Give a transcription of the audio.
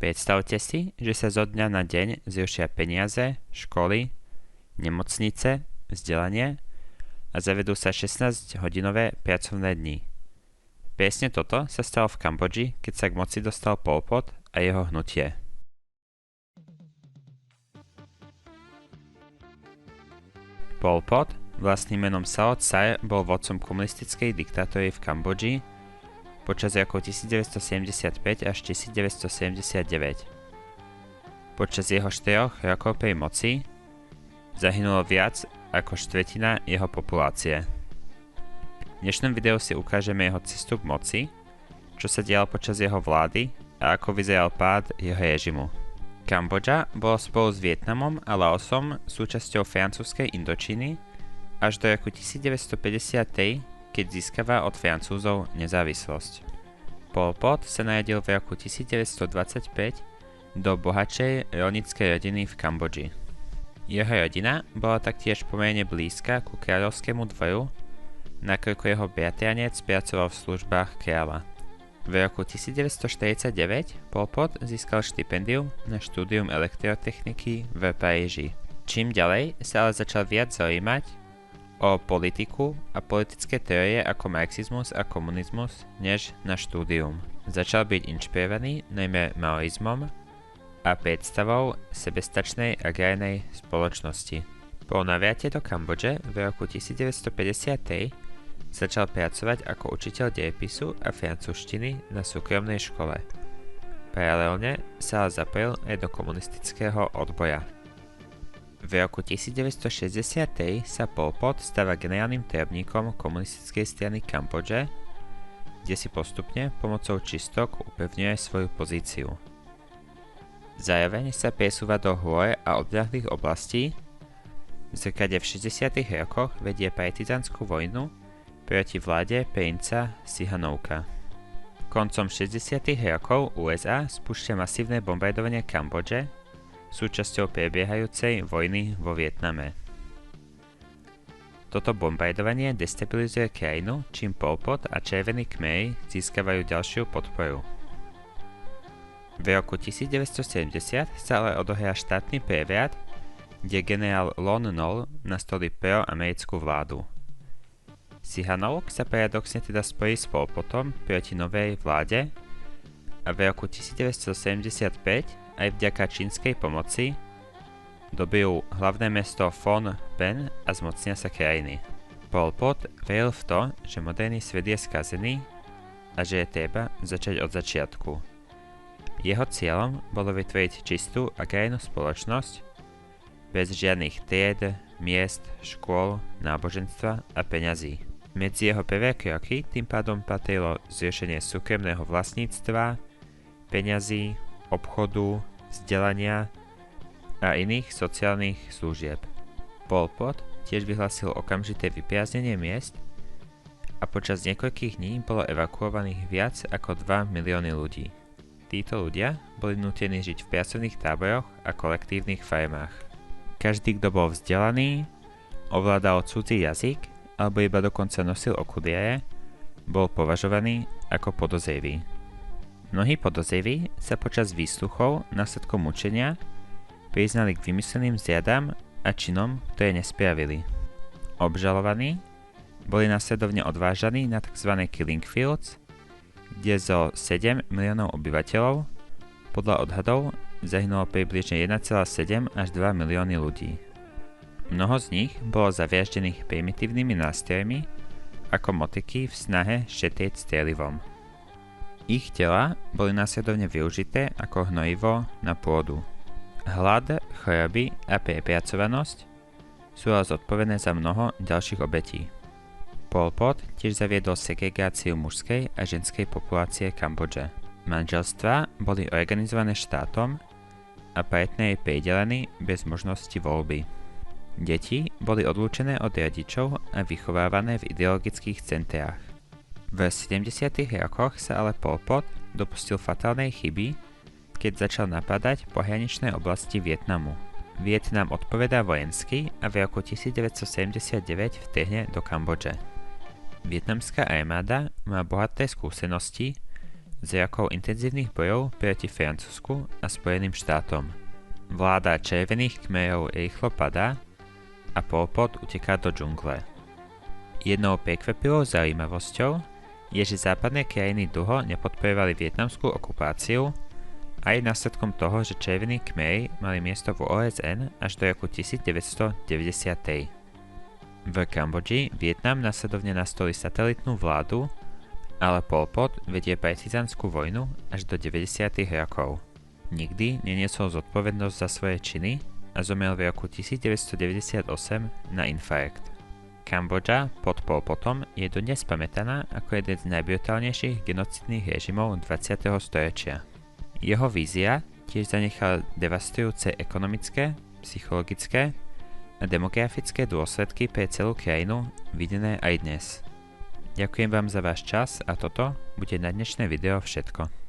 Predstavte si, že sa zo dňa na deň zrušia peniaze, školy, nemocnice, vzdelanie a zavedú sa 16-hodinové pracovné dni. Presne toto sa stalo v Kambodži, keď sa k moci dostal Pol Pot a jeho hnutie. Pol Pot, vlastným menom Sao Tse, bol vodcom komunistickej diktatúry v Kambodži počas rokov 1975 až 1979. Počas jeho 4 rokov pri moci zahynulo viac ako štvrtina jeho populácie. V dnešnom videu si ukážeme jeho cestu k moci, čo sa dialo počas jeho vlády a ako vyzeral pád jeho režimu. Kambodža bola spolu s Vietnamom a Laosom súčasťou francúzskej Indočíny až do roku 1953, keď získava od Francúzov nezávislosť. Pol Pot sa narodil v roku 1925 do bohatšej rolníckej rodiny v Kambodži. Jeho rodina bola taktiež pomerne blízka ku kráľovskému dvoru, nakoľko jeho bratranec pracoval v službách kráľa. V roku 1949 Pol Pot získal štipendium na štúdium elektrotechniky v Paríži. Čím ďalej sa ale začal viac zaujímať o politiku a politické teórie ako marxizmus a komunizmus než na štúdium. Začal byť inšpirovaný najmä maoizmom a predstavou sebestačnej agrárnej spoločnosti. Po navrate do Kambodže v roku 1953 začal pracovať ako učiteľ dejepisu a francúzštiny na súkromnej škole. Paralelne sa zapojil aj do komunistického odboja. V roku 1963 sa Pol Pot stáva generálnym tajomníkom komunistickej strany Kambodže, kde si postupne pomocou čistok upevňuje svoju pozíciu. Zároveň sa presúva do hôr a odľahlých oblastí, kde v 60. rokoch vedie partizánskú vojnu proti vláde princa Sihanoukka. Koncom 60. rokov USA spúšťa masívne bombardovanie Kambodže, súčasťou prebiehajúcej vojny vo Vietname. Toto bombardovanie destabilizuje krajinu, čím Pol Pot a Červení kmeri získavajú ďalšiu podporu. V roku 1970 sa ale odohrá štátny prevrat, kde generál Lon Nol nastolí proamerickú vládu. Sihanouk sa paradoxne teda spojí s Pol Potom proti novej vláde a v roku 1975 aj vďaka čínskej pomoci dobijú hlavné mesto Phnom Penh a zmocnia sa krajiny. Pol Pot veril v to, že moderný svet je skazený a že je treba začať od začiatku. Jeho cieľom bolo vytvoriť čistú agrárnu spoločnosť bez žiadnych tried, miest, škôl, náboženstva a peňazí. Medzi jeho prvé kroky tým pádom patrilo zriešenie súkromného vlastníctva, peňazí, obchodu, vzdelania a iných sociálnych služieb. Pol Pot tiež vyhlásil okamžité vyprázdnenie miest a počas niekoľkých dní bolo evakuovaných viac ako 2 milióny ľudí. Títo ľudia boli nútení žiť v pracovných táboroch a kolektívnych farmách. Každý, kto bol vzdelaný, ovládal cudzí jazyk alebo iba dokonca nosil okuliare, bol považovaný ako podozrivý. Mnohí podozriví sa počas výsluchov následkom mučenia priznali k vymysleným zjadám a činom, ktoré nespravili. Obžalovaní boli následovne odvážaní na tzv. Killing Fields, kde zo 7 miliónov obyvateľov podľa odhadov zahynulo približne 1,7 až 2 milióny ľudí. Mnoho z nich bolo zavraždených primitívnymi nástrojmi ako motiky v snahe šetriť strelivom. Ich tela boli následovne využité ako hnojivo na pôdu. Hlad, choroby a prepracovanosť sú ale zodpovedné za mnoho ďalších obetí. Pol Pot tiež zaviedol segregáciu mužskej a ženskej populácie Kambodže. Manželstvá boli organizované štátom a partneri pridelení bez možnosti voľby. Deti boli odlúčené od rodičov a vychovávané v ideologických centrách. V 70. rokoch sa ale Pol Pot dopustil fatálnej chyby, keď začal napadať pohraničné oblasti Vietnamu. Vietnam odpovedá vojensky a v roku 1979 vtrhne do Kambodže. Vietnamská armáda má bohaté skúsenosti z rokov intenzívnych bojov proti Francúzsku a Spojeným štátom. Vláda červených kmerov rýchlo padá a Pol Pot uteká do džungle. Jednou prekvapivou zaujímavosťou je, že západné krajiny dlho nepodporovali vietnamskú okupáciu, aj následkom toho, že červení kmeri mali miesto v OSN až do roku 1990. V Kambodži Vietnam následovne nastolí satelitnú vládu, ale Pol Pot vedie partizánsku vojnu až do 90. rokov. Nikdy neniesol zodpovednosť za svoje činy a zomrel v roku 1998 na infarkt. Kambodža pod Pol Potom je dodnes pamätaná ako jeden z najbrutálnejších genocidných režimov 20. storočia. Jeho vízia tiež zanechala devastujúce ekonomické, psychologické a demografické dôsledky pre celú krajinu, videné aj dnes. Ďakujem vám za váš čas a toto bude na dnešné video všetko.